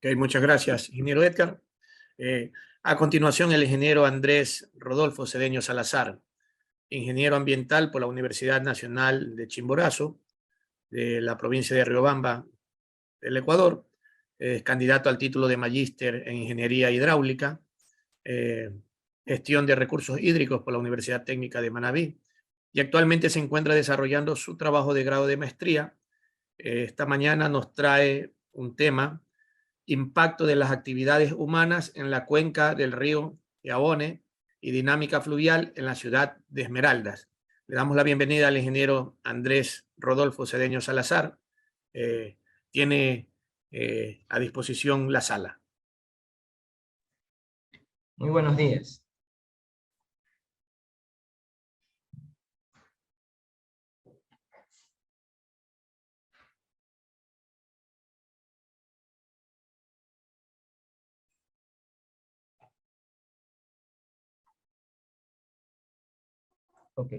Ok, muchas gracias, ingeniero Edgar. Eh, a continuación, el ingeniero Andrés Rodolfo Cedeño Salazar, ingeniero ambiental por la Universidad Nacional de Chimborazo, de la provincia de Riobamba, del Ecuador. Es candidato al título de magíster en ingeniería hidráulica, eh, gestión de recursos hídricos por la Universidad Técnica de Manabí, y actualmente se encuentra desarrollando su trabajo de grado de maestría. Esta mañana nos trae un tema: impacto de las actividades humanas en la cuenca del río Yavone y dinámica fluvial en la ciudad de Esmeraldas. Le damos la bienvenida al ingeniero Andrés Rodolfo Cedeño Salazar. Tiene a disposición la sala. Muy buenos días. Ok.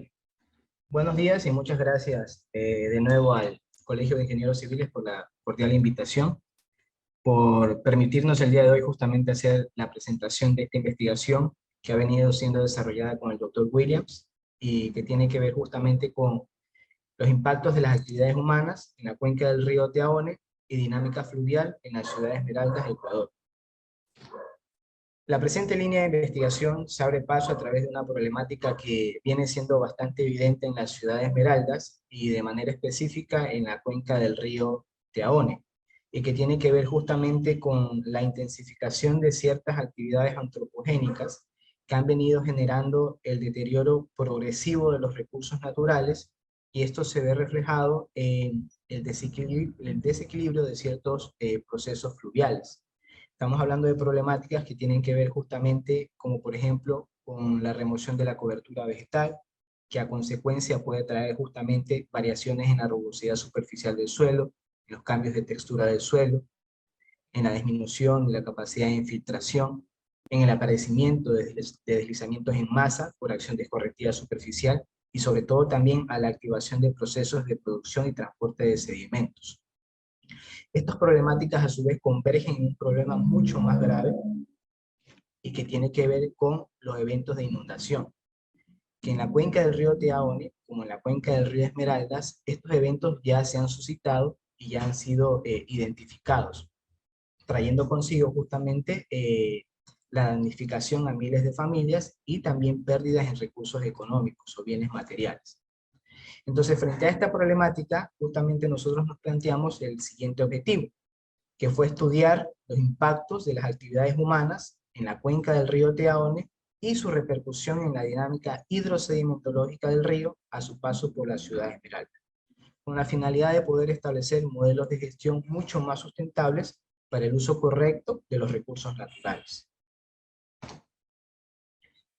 Buenos días y muchas gracias de nuevo al Colegio de Ingenieros Civiles por la cordial invitación, por permitirnos el día de hoy justamente hacer la presentación de esta investigación que ha venido siendo desarrollada con el doctor Williams y que tiene que ver justamente con los impactos de las actividades humanas en la cuenca del río Teaone y dinámica fluvial en la ciudad de Esmeraldas, Ecuador. La presente línea de investigación se abre paso a través de una problemática que viene siendo bastante evidente en la ciudad de Esmeraldas y de manera específica en la cuenca del río Teaone, y que tiene que ver justamente con la intensificación de ciertas actividades antropogénicas que han venido generando el deterioro progresivo de los recursos naturales, y esto se ve reflejado en el desequilibrio de ciertos procesos fluviales. Estamos hablando de problemáticas que tienen que ver justamente, como por ejemplo, con la remoción de la cobertura vegetal, que a consecuencia puede traer justamente variaciones en la rugosidad superficial del suelo, en los cambios de textura del suelo, en la disminución de la capacidad de infiltración, en el aparecimiento de deslizamientos en masa por acción descorrectiva superficial y sobre todo también a la activación de procesos de producción y transporte de sedimentos. Estas problemáticas a su vez convergen en un problema mucho más grave y que tiene que ver con los eventos de inundación, que en la cuenca del río Teaone, como en la cuenca del río Esmeraldas, estos eventos ya se han suscitado y ya han sido identificados, trayendo consigo justamente la damnificación a miles de familias y también pérdidas en recursos económicos o bienes materiales. Entonces, frente a esta problemática, justamente nosotros nos planteamos el siguiente objetivo, que fue estudiar los impactos de las actividades humanas en la cuenca del río Teaone y su repercusión en la dinámica hidrosedimentológica del río a su paso por la ciudad de Esmeraldas, con la finalidad de poder establecer modelos de gestión mucho más sustentables para el uso correcto de los recursos naturales.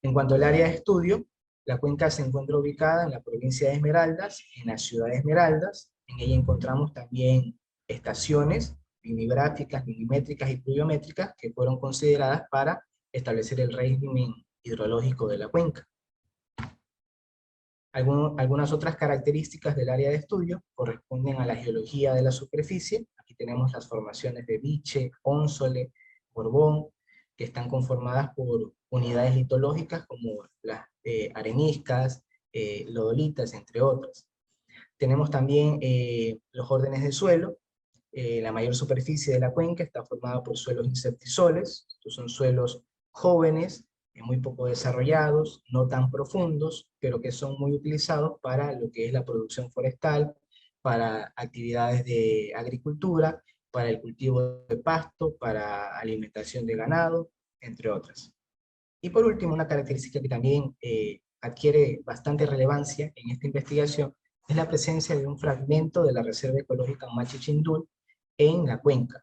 En cuanto al área de estudio, la cuenca se encuentra ubicada en la provincia de Esmeraldas, en la ciudad de Esmeraldas. En ella encontramos también estaciones mimigráficas, milimétricas y pluviométricas que fueron consideradas para establecer el régimen hidrológico de la cuenca. Algunas otras características del área de estudio corresponden a la geología de la superficie. Aquí tenemos las formaciones de Biche, Ónsole, Borbón, que están conformadas por unidades litológicas como las areniscas, lodolitas, entre otras. Tenemos también los órdenes de suelo. La mayor superficie de la cuenca está formada por suelos inceptisoles. Estos son suelos jóvenes, muy poco desarrollados, no tan profundos, pero que son muy utilizados para lo que es la producción forestal, para actividades de agricultura, para el cultivo de pasto, para alimentación de ganado, entre otras. Y por último, una característica que también adquiere bastante relevancia en esta investigación es la presencia de un fragmento de la Reserva Ecológica Machichindul en la cuenca.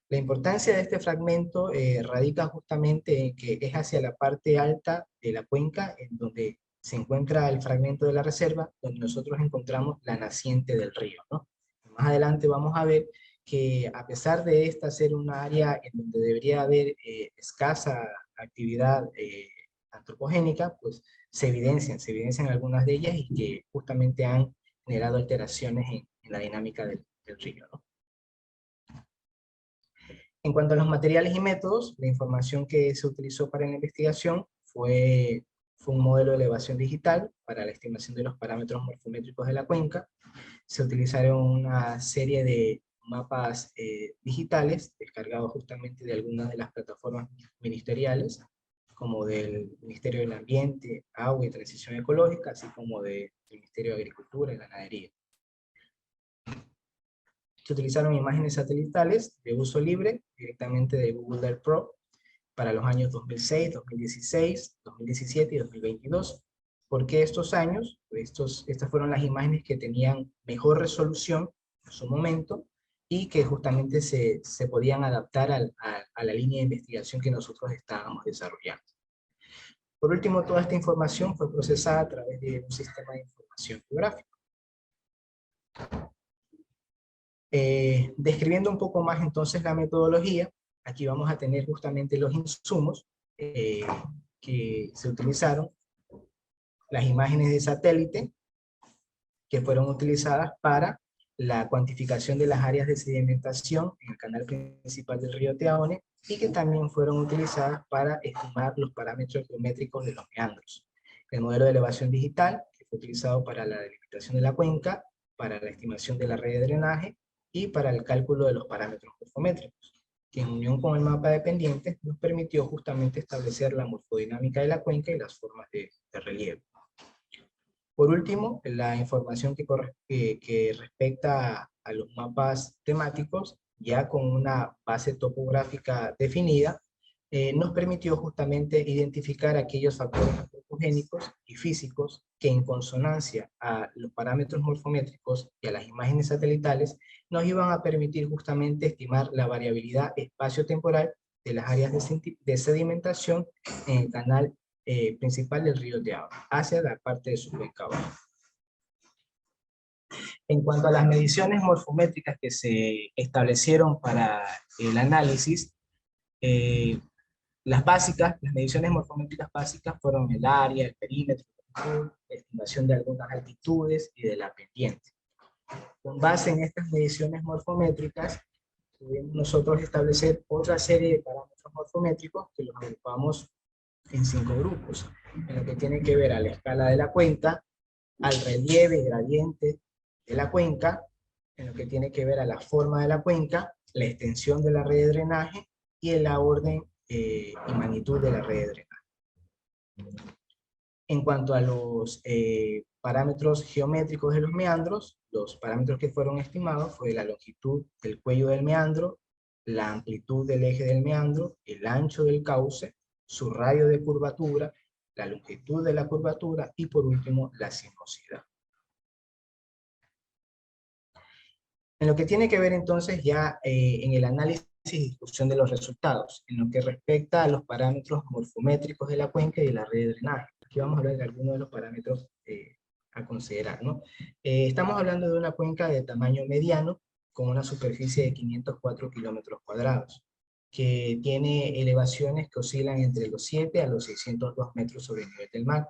La importancia de este fragmento radica justamente en que es hacia la parte alta de la cuenca, en donde se encuentra el fragmento de la reserva, donde nosotros encontramos la naciente del río, ¿no? Más adelante vamos a ver que a pesar de esta ser un área en donde debería haber escasa actividad antropogénica, pues se evidencian algunas de ellas y que justamente han generado alteraciones en la dinámica del río, ¿no? En cuanto a los materiales y métodos, la información que se utilizó para la investigación fue un modelo de elevación digital para la estimación de los parámetros morfométricos de la cuenca. Se utilizaron una serie de mapas digitales descargados justamente de algunas de las plataformas ministeriales, como del Ministerio del Ambiente, Agua y Transición Ecológica, así como del Ministerio de Agricultura y Ganadería. Se utilizaron imágenes satelitales de uso libre directamente de Google Earth Pro para los años 2006, 2016, 2017 y 2022. ¿Por qué estos años? Estas fueron las imágenes que tenían mejor resolución en su momento y que justamente se podían adaptar a la línea de investigación que nosotros estábamos desarrollando. Por último, toda esta información fue procesada a través de un sistema de información geográfica. Describiendo un poco más entonces la metodología, aquí vamos a tener justamente los insumos que se utilizaron, las imágenes de satélite que fueron utilizadas para la cuantificación de las áreas de sedimentación en el canal principal del río Teaone y que también fueron utilizadas para estimar los parámetros geométricos de los meandros. El modelo de elevación digital, que fue utilizado para la delimitación de la cuenca, para la estimación de la red de drenaje y para el cálculo de los parámetros morfométricos, que en unión con el mapa de pendientes nos permitió justamente establecer la morfodinámica de la cuenca y las formas de relieve. Por último, la información que respecta a los mapas temáticos, ya con una base topográfica definida, nos permitió justamente identificar aquellos factores antropogénicos y físicos que en consonancia a los parámetros morfométricos y a las imágenes satelitales nos iban a permitir justamente estimar la variabilidad espacio-temporal de las áreas de sedimentación en el canal principal del río Teaone, hacia la parte de su cuenca baja. En cuanto a las mediciones morfométricas que se establecieron para el análisis, las mediciones morfométricas básicas fueron el área, el perímetro, la estimación de algunas altitudes y de la pendiente. Con base en estas mediciones morfométricas, pudimos nosotros establecer otra serie de parámetros morfométricos que los agrupamos en 5 grupos, en lo que tiene que ver a la escala de la cuenca, al relieve y gradiente de la cuenca, en lo que tiene que ver a la forma de la cuenca, la extensión de la red de drenaje y la orden y magnitud de la red de drenaje. En cuanto a los parámetros geométricos de los meandros, los parámetros que fueron estimados fue la longitud del cuello del meandro, la amplitud del eje del meandro, el ancho del cauce, su radio de curvatura, la longitud de la curvatura y por último la sinuosidad. En lo que tiene que ver entonces ya en el análisis y discusión de los resultados, en lo que respecta a los parámetros morfométricos de la cuenca y de la red de drenaje. Aquí vamos a hablar de algunos de los parámetros a considerar, ¿no? Estamos hablando de una cuenca de tamaño mediano con una superficie de 504 kilómetros cuadrados, que tiene elevaciones que oscilan entre los 7 a los 602 metros sobre el nivel del mar.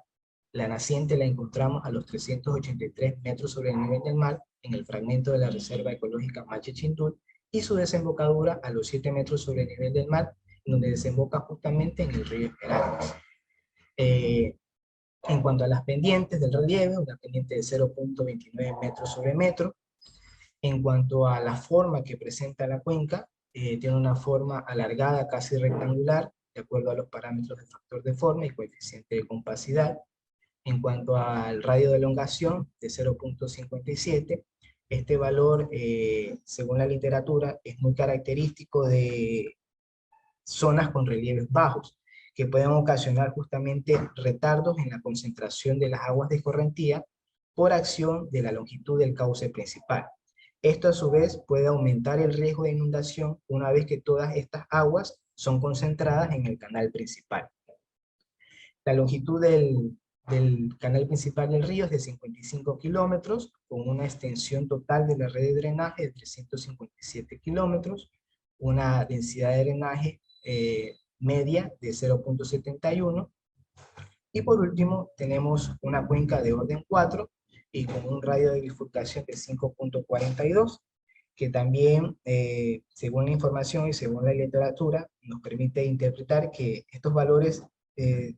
La naciente la encontramos a los 383 metros sobre el nivel del mar en el fragmento de la Reserva Ecológica Mache Chindul, y su desembocadura a los 7 metros sobre el nivel del mar, donde desemboca justamente en el río Esmeraldas. En cuanto a las pendientes del relieve, una pendiente de 0.29 metros sobre metro. En cuanto a la forma que presenta la cuenca, tiene una forma alargada, casi rectangular, de acuerdo a los parámetros de factor de forma y coeficiente de compacidad. En cuanto al radio de elongación, de 0.57, este valor, según la literatura, es muy característico de zonas con relieves bajos, que pueden ocasionar justamente retardos en la concentración de las aguas de escorrentía por acción de la longitud del cauce principal. Esto a su vez puede aumentar el riesgo de inundación una vez que todas estas aguas son concentradas en el canal principal. La longitud del canal principal del río es de 55 kilómetros, con una extensión total de la red de drenaje de 357 kilómetros, una densidad de drenaje media de 0.71, y por último tenemos una cuenca de orden 4 y con un radio de bifurcación de 5.42, que también, según la información y según la literatura, nos permite interpretar que estos valores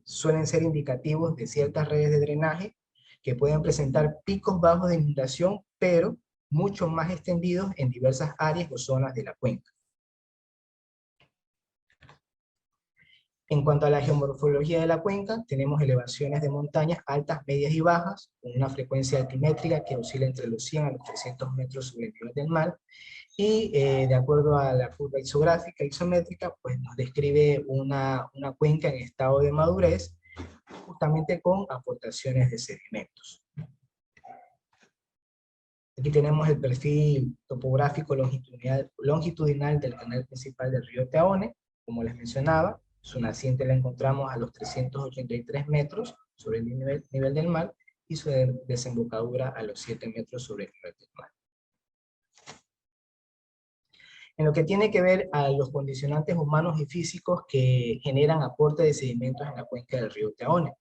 suelen ser indicativos de ciertas redes de drenaje que pueden presentar picos bajos de inundación, pero mucho más extendidos en diversas áreas o zonas de la cuenca. En cuanto a la geomorfología de la cuenca, tenemos elevaciones de montañas altas, medias y bajas, con una frecuencia altimétrica que oscila entre los 100 a los 300 metros sobre el nivel del mar, y de acuerdo a la curva isográfica isométrica, pues nos describe una cuenca en estado de madurez, justamente con aportaciones de sedimentos. Aquí tenemos el perfil topográfico longitudinal del canal principal del río Teaone. Como les mencionaba, su naciente la encontramos a los 383 metros sobre el nivel del mar, y su desembocadura a los 7 metros sobre el nivel del mar. En lo que tiene que ver a los condicionantes humanos y físicos que generan aporte de sedimentos en la cuenca del río Teaone.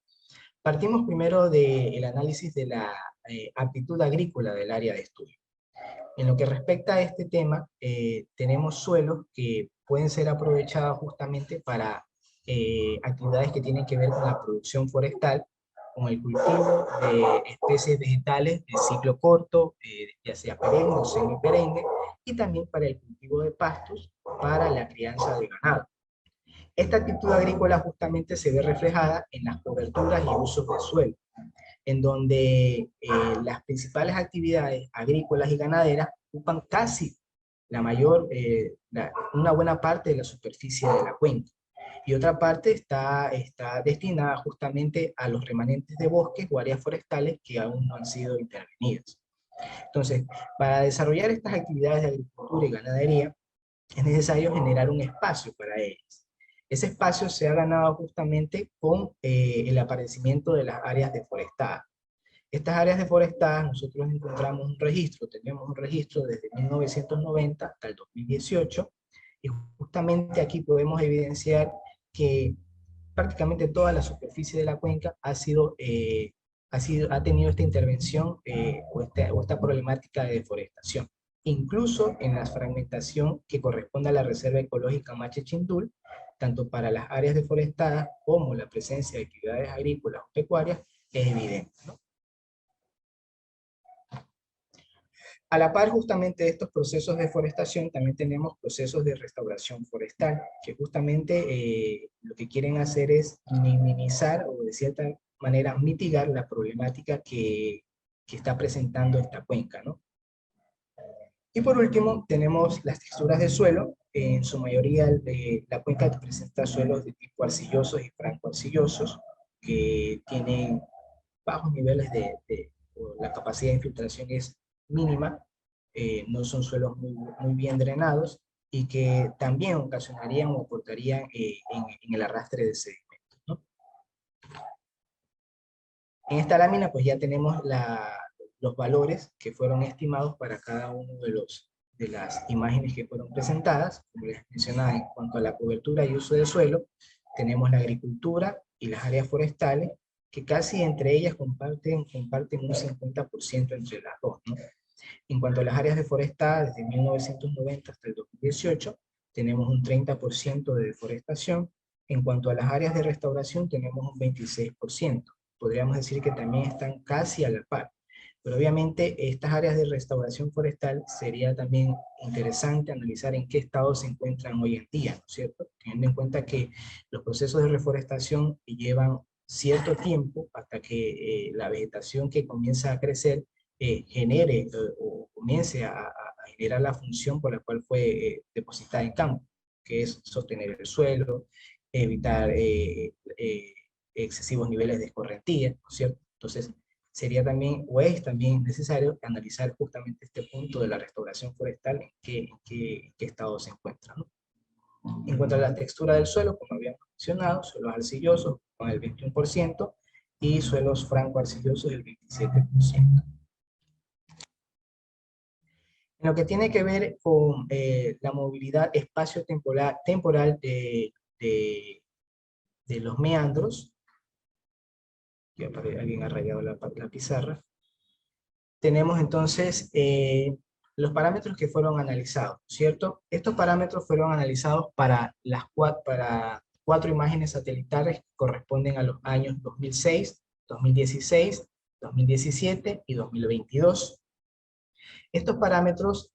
Partimos primero del análisis de la aptitud agrícola del área de estudio. En lo que respecta a este tema, tenemos suelos que pueden ser aprovechados justamente para actividades que tienen que ver con la producción forestal, con el cultivo de especies vegetales de ciclo corto, ya sea perenne o semiperenne, y también para el cultivo de pastos para la crianza de ganado. Esta actitud agrícola justamente se ve reflejada en las coberturas y usos del suelo, en donde las principales actividades agrícolas y ganaderas ocupan casi una buena parte de la superficie de la cuenca. Y otra parte está destinada justamente a los remanentes de bosques o áreas forestales que aún no han sido intervenidas. Entonces, para desarrollar estas actividades de agricultura y ganadería, es necesario generar un espacio para ellas. Ese espacio se ha ganado justamente con el aparecimiento de las áreas deforestadas. Estas áreas deforestadas, nosotros encontramos un registro, tenemos un registro desde 1990 hasta el 2018, y justamente aquí podemos evidenciar que prácticamente toda la superficie de la cuenca ha tenido esta intervención o esta problemática de deforestación. Incluso en la fragmentación que corresponde a la Reserva Ecológica Mache-Chindul, tanto para las áreas deforestadas como la presencia de actividades agrícolas o pecuarias, es evidente, ¿no? A la par justamente de estos procesos de deforestación, también tenemos procesos de restauración forestal, que justamente lo que quieren hacer es minimizar o de cierta manera mitigar la problemática que está presentando esta cuenca, ¿no? Y por último, tenemos las texturas de suelo. En su mayoría, la cuenca presenta suelos de tipo arcillosos y franco-arcillosos, que tienen bajos niveles o la capacidad de infiltración es mínima, no son suelos muy bien drenados, y que también ocasionarían o aportarían en el arrastre de sedimentos, ¿no? En esta lámina pues ya tenemos los valores que fueron estimados para cada uno de las imágenes que fueron presentadas. Como les mencionaba, en cuanto a la cobertura y uso del suelo, tenemos la agricultura y las áreas forestales, que casi entre ellas comparten un 50% entre las dos, ¿no? En cuanto a las áreas deforestadas, desde 1990 hasta el 2018, tenemos un 30% de deforestación. En cuanto a las áreas de restauración, tenemos un 26%. Podríamos decir que también están casi a la par. Pero obviamente estas áreas de restauración forestal sería también interesante analizar en qué estado se encuentran hoy en día, ¿no es cierto? Teniendo en cuenta que los procesos de reforestación llevan cierto tiempo hasta que la vegetación que comienza a crecer genere o comience a generar la función por la cual fue depositada en campo, que es sostener el suelo, evitar excesivos niveles de escorrentía, ¿no es cierto? Entonces, sería también, o es también necesario analizar justamente este punto de la restauración forestal, en qué estado se encuentra, ¿no? En cuanto a la textura del suelo, como habíamos mencionado, suelos arcillosos con el 21% y suelos franco-arcillosos el 27%. En lo que tiene que ver con la movilidad espacio-temporal de los meandros, que alguien ha rayado la pizarra, tenemos entonces los parámetros que fueron analizados, ¿cierto? Estos parámetros fueron analizados para para 4 imágenes satelitales que corresponden a los años 2006, 2016, 2017 y 2022. Estos parámetros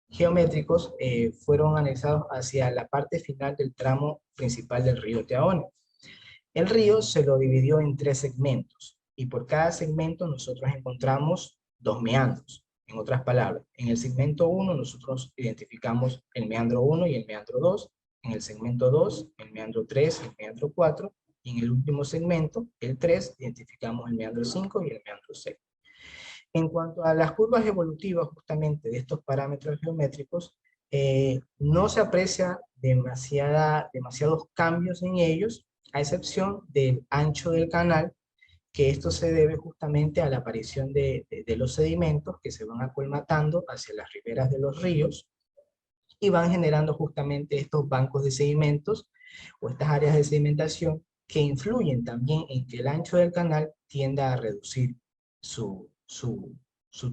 geométricos fueron analizados hacia la parte final del tramo principal del río Teaone. El río se lo dividió en 3 segmentos, y por cada segmento nosotros encontramos 2 meandros. En otras palabras, en el segmento 1 nosotros identificamos el meandro 1 y el meandro 2, en el segmento 2, el meandro 3 y el meandro 4, y en el último segmento, el 3, identificamos el meandro 5 y el meandro 6. En cuanto a las curvas evolutivas justamente de estos parámetros geométricos, no se aprecia demasiados cambios en ellos, a excepción del ancho del canal, que esto se debe justamente a la aparición de los sedimentos que se van acolmatando hacia las riberas de los ríos y van generando justamente estos bancos de sedimentos o estas áreas de sedimentación que influyen también en que el ancho del canal tienda a reducir su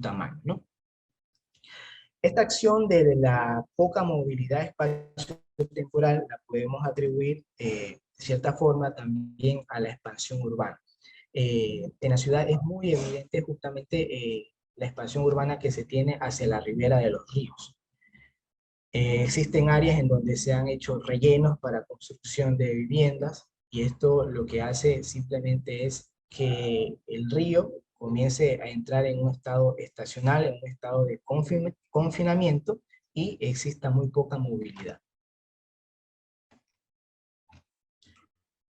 tamaño, ¿no? Esta acción de la poca movilidad espacio-temporal la podemos atribuir de cierta forma también a la expansión urbana. En la ciudad es muy evidente justamente la expansión urbana que se tiene hacia la ribera de los ríos. Existen áreas en donde se han hecho rellenos para construcción de viviendas, y esto lo que hace simplemente es que el río comience a entrar en un estado estacional, en un estado de confinamiento, y exista muy poca movilidad.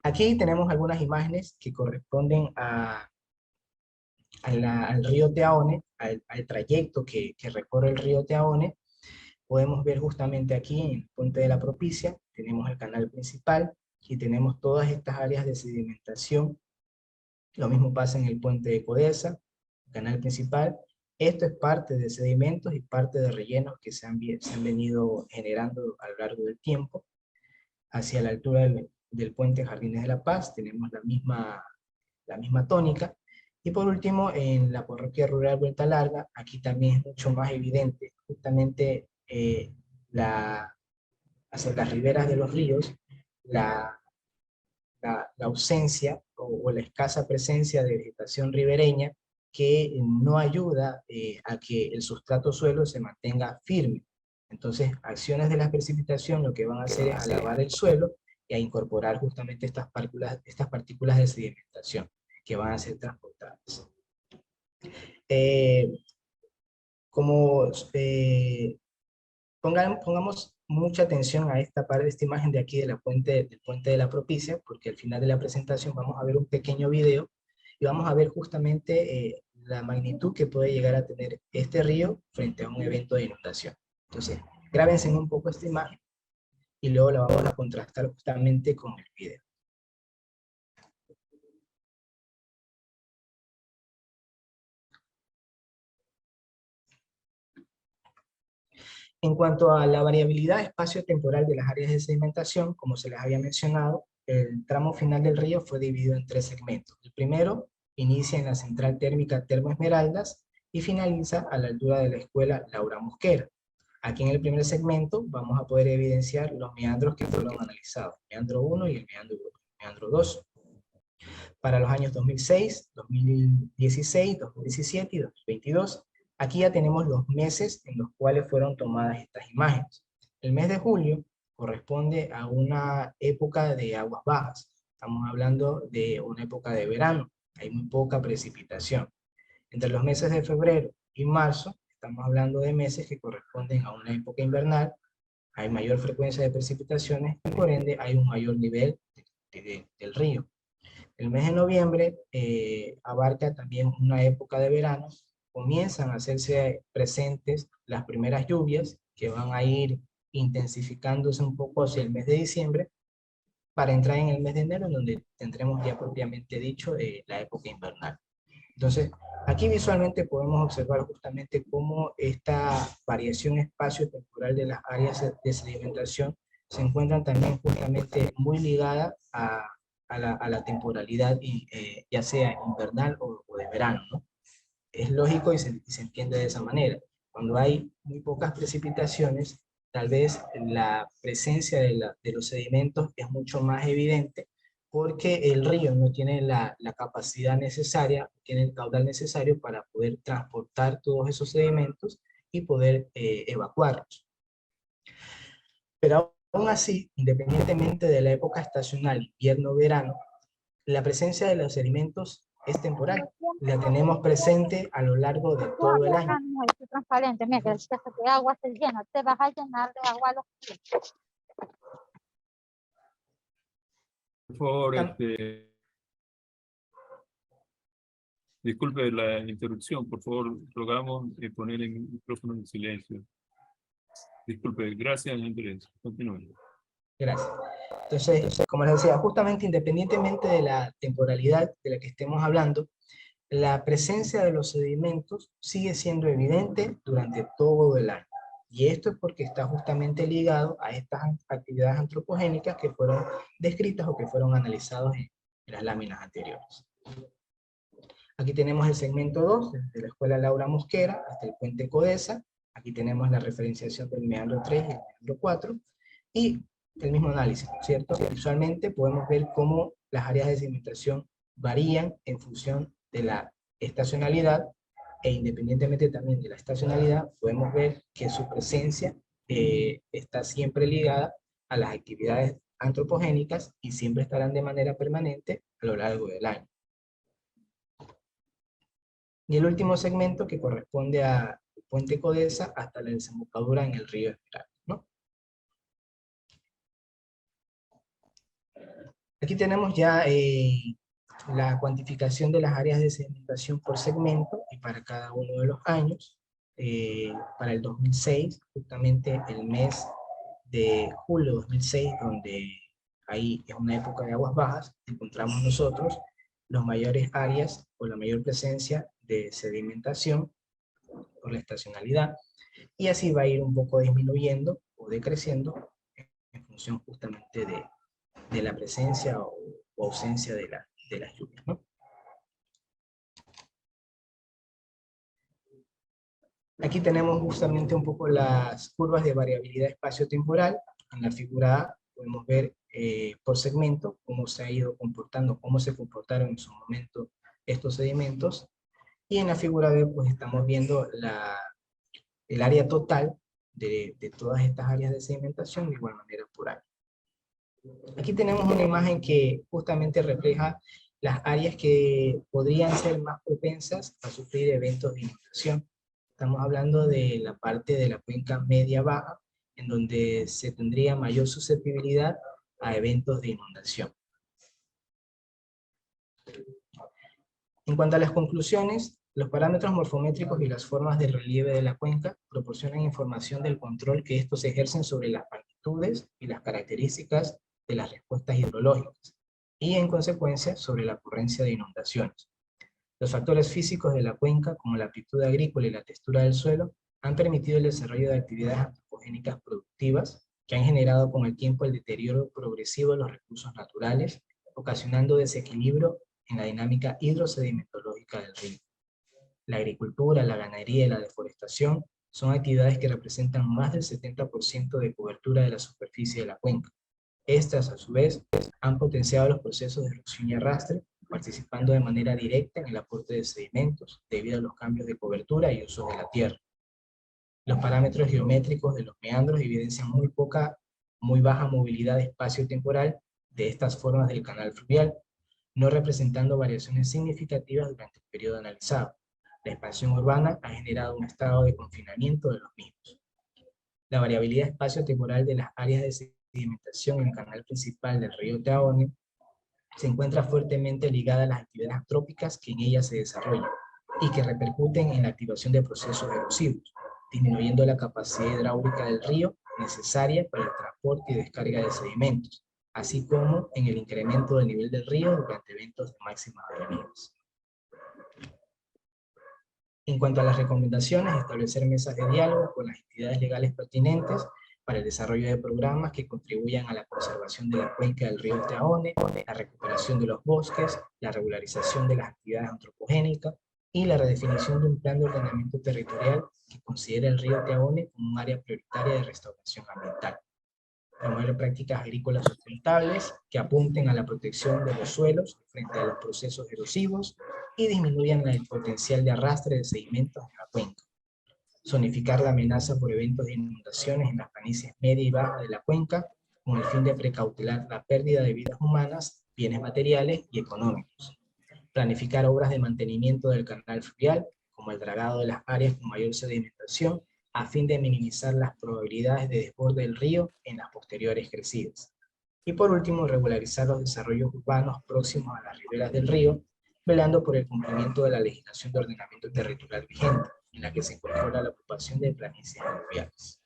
Aquí tenemos algunas imágenes que corresponden al río Teaone, al trayecto que recorre el río Teaone. Podemos ver justamente aquí en el puente de la Propicia, tenemos el canal principal y tenemos todas estas áreas de sedimentación. Lo mismo pasa en el puente de Codesa, el canal principal. Esto es parte de sedimentos y parte de rellenos que se han venido generando a lo largo del tiempo. Hacia la altura del puente Jardines de la Paz tenemos la misma tónica. Y por último, en la parroquia rural Vuelta Larga, aquí también es mucho más evidente justamente hacia las riberas de los ríos, la ausencia o la escasa presencia de vegetación ribereña que no ayuda a que el sustrato suelo se mantenga firme. Entonces, acciones de la precipitación lo que van a hacer es lavar el suelo y a incorporar justamente estas partículas de sedimentación que van a ser transportadas. Como pongamos mucha atención a esta imagen de aquí del puente de la Propicia, porque al final de la presentación vamos a ver un pequeño video y vamos a ver justamente la magnitud que puede llegar a tener este río frente a un evento de inundación. Entonces, grábense un poco esta imagen y luego la vamos a contrastar justamente con el video. En cuanto a la variabilidad espacio-temporal de las áreas de sedimentación, como se les había mencionado, el tramo final del río fue dividido en 3 segmentos. El primero inicia en la central térmica Termo Esmeraldas y finaliza a la altura de la escuela Laura Mosquera. Aquí en el primer segmento vamos a poder evidenciar los meandros que fueron analizados, meandro 1 y el meandro 2. Para los años 2006, 2016, 2017 y 2022, aquí ya tenemos los meses en los cuales fueron tomadas estas imágenes. El mes de julio corresponde a una época de aguas bajas. Estamos hablando de una época de verano. Hay muy poca precipitación. Entre los meses de febrero y marzo, estamos hablando de meses que corresponden a una época invernal. Hay mayor frecuencia de precipitaciones y por ende hay un mayor nivel del río. El mes de noviembre abarca también una época de verano. Comienzan a hacerse presentes las primeras lluvias que van a ir intensificándose un poco hacia el mes de diciembre para entrar en el mes de enero, en donde tendremos ya propiamente dicho la época invernal. Entonces, aquí visualmente podemos observar justamente cómo esta variación espacio-temporal de las áreas de sedimentación se encuentran también justamente muy ligada a la temporalidad, ya sea invernal o de verano, ¿no? Es lógico y se entiende de esa manera. Cuando hay muy pocas precipitaciones, tal vez la presencia de los sedimentos es mucho más evidente porque el río no tiene la capacidad necesaria, tiene el caudal necesario para poder transportar todos esos sedimentos y poder evacuarlos. Pero aún así, independientemente de la época estacional, invierno-verano, la presencia de los sedimentos es temporal. La tenemos presente a lo largo de todo el año. Es transparente, mira, que hasta que agua se llena, te vas a llenar de agua los pies. Por favor, disculpe la interrupción, por favor, rogamos poner el micrófono en silencio. Disculpe, gracias Andrés, continúe. Gracias. Entonces, como les decía, justamente independientemente de la temporalidad de la que estemos hablando, la presencia de los sedimentos sigue siendo evidente durante todo el año. Y esto es porque está justamente ligado a estas actividades antropogénicas que fueron descritas o que fueron analizadas en las láminas anteriores. Aquí tenemos el segmento 2, desde la Escuela Laura Mosquera hasta el puente Codesa. Aquí tenemos la referenciación del meandro 3 y el meandro 4. Y el mismo análisis, ¿cierto? Visualmente podemos ver cómo las áreas de sedimentación varían en función de la estacionalidad, e independientemente también de la estacionalidad, podemos ver que su presencia está siempre ligada a las actividades antropogénicas y siempre estarán de manera permanente a lo largo del año. Y el último segmento que corresponde al puente Codesa hasta la desembocadura en el río Esmeralda, ¿no? Aquí tenemos ya la cuantificación de las áreas de sedimentación por segmento y para cada uno de los años. Para el 2006, justamente el mes de julio de 2006, donde ahí es una época de aguas bajas, encontramos nosotros las mayores áreas o la mayor presencia de sedimentación por la estacionalidad, y así va a ir un poco disminuyendo o decreciendo en función justamente de la presencia o ausencia de las lluvias, ¿no? Aquí tenemos justamente un poco las curvas de variabilidad espacio-temporal. En la figura A podemos ver por segmento cómo se ha ido comportando, cómo se comportaron en su momento estos sedimentos. Y en la figura B pues estamos viendo el área total de todas estas áreas de sedimentación de igual manera por año. Aquí tenemos una imagen que justamente refleja las áreas que podrían ser más propensas a sufrir eventos de inundación. Estamos hablando de la parte de la cuenca media-baja, en donde se tendría mayor susceptibilidad a eventos de inundación. En cuanto a las conclusiones, los parámetros morfométricos y las formas de relieve de la cuenca proporcionan información del control que estos ejercen sobre las magnitudes y las características de las respuestas hidrológicas, y en consecuencia sobre la ocurrencia de inundaciones. Los factores físicos de la cuenca, como la aptitud agrícola y la textura del suelo, han permitido el desarrollo de actividades antropogénicas productivas que han generado con el tiempo el deterioro progresivo de los recursos naturales, ocasionando desequilibrio en la dinámica hidrosedimentológica del río. La agricultura, la ganadería y la deforestación son actividades que representan más del 70% de cobertura de la superficie de la cuenca. Estas, a su vez, han potenciado los procesos de erosión y arrastre, participando de manera directa en el aporte de sedimentos debido a los cambios de cobertura y uso de la tierra. Los parámetros geométricos de los meandros evidencian muy baja movilidad espacio-temporal de estas formas del canal fluvial, no representando variaciones significativas durante el periodo analizado. La expansión urbana ha generado un estado de confinamiento de los mismos. La variabilidad espacio-temporal de las áreas de sedimentación en el canal principal del río Taone se encuentra fuertemente ligada a las actividades antrópicas que en ella se desarrollan y que repercuten en la activación de procesos erosivos, disminuyendo la capacidad hidráulica del río necesaria para el transporte y descarga de sedimentos, así como en el incremento del nivel del río durante eventos de máximas avenidas. En cuanto a las recomendaciones, establecer mesas de diálogo con las entidades legales pertinentes para el desarrollo de programas que contribuyan a la conservación de la cuenca del río Taone, la recuperación de los bosques, la regularización de las actividades antropogénicas, y la redefinición de un plan de ordenamiento territorial que considere el río Teahone como un área prioritaria de restauración ambiental. Promover prácticas agrícolas sustentables que apunten a la protección de los suelos frente a los procesos erosivos y disminuyan el potencial de arrastre de sedimentos en la cuenca. Zonificar la amenaza por eventos de inundaciones en las planicies media y baja de la cuenca con el fin de precautelar la pérdida de vidas humanas, bienes materiales y económicos. Planificar obras de mantenimiento del canal fluvial, como el dragado de las áreas con mayor sedimentación, a fin de minimizar las probabilidades de desborde del río en las posteriores crecidas. Y por último, regularizar los desarrollos urbanos próximos a las riberas del río, velando por el cumplimiento de la legislación de ordenamiento territorial vigente, en la que se controla la ocupación de planicies aluviales.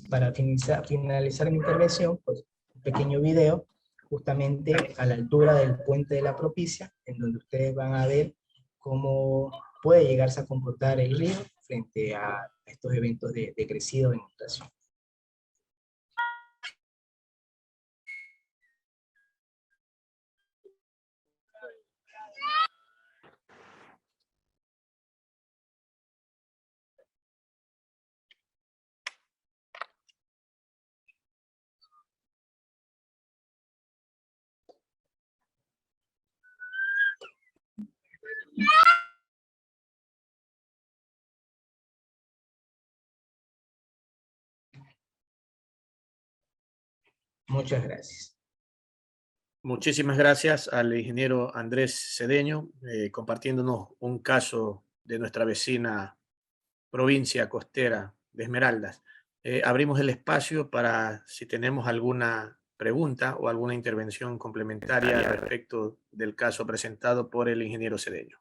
Para finalizar mi intervención, pues un pequeño video, justamente a la altura del puente de la Propicia, en donde ustedes van a ver cómo puede llegarse a comportar el río frente a estos eventos de crecida o inundación. Muchas gracias. Muchísimas gracias al ingeniero Andrés Cedeño, compartiéndonos un caso de nuestra vecina provincia costera de Esmeraldas. Abrimos el espacio para si tenemos alguna pregunta o alguna intervención complementaria respecto del caso presentado por el ingeniero Cedeño.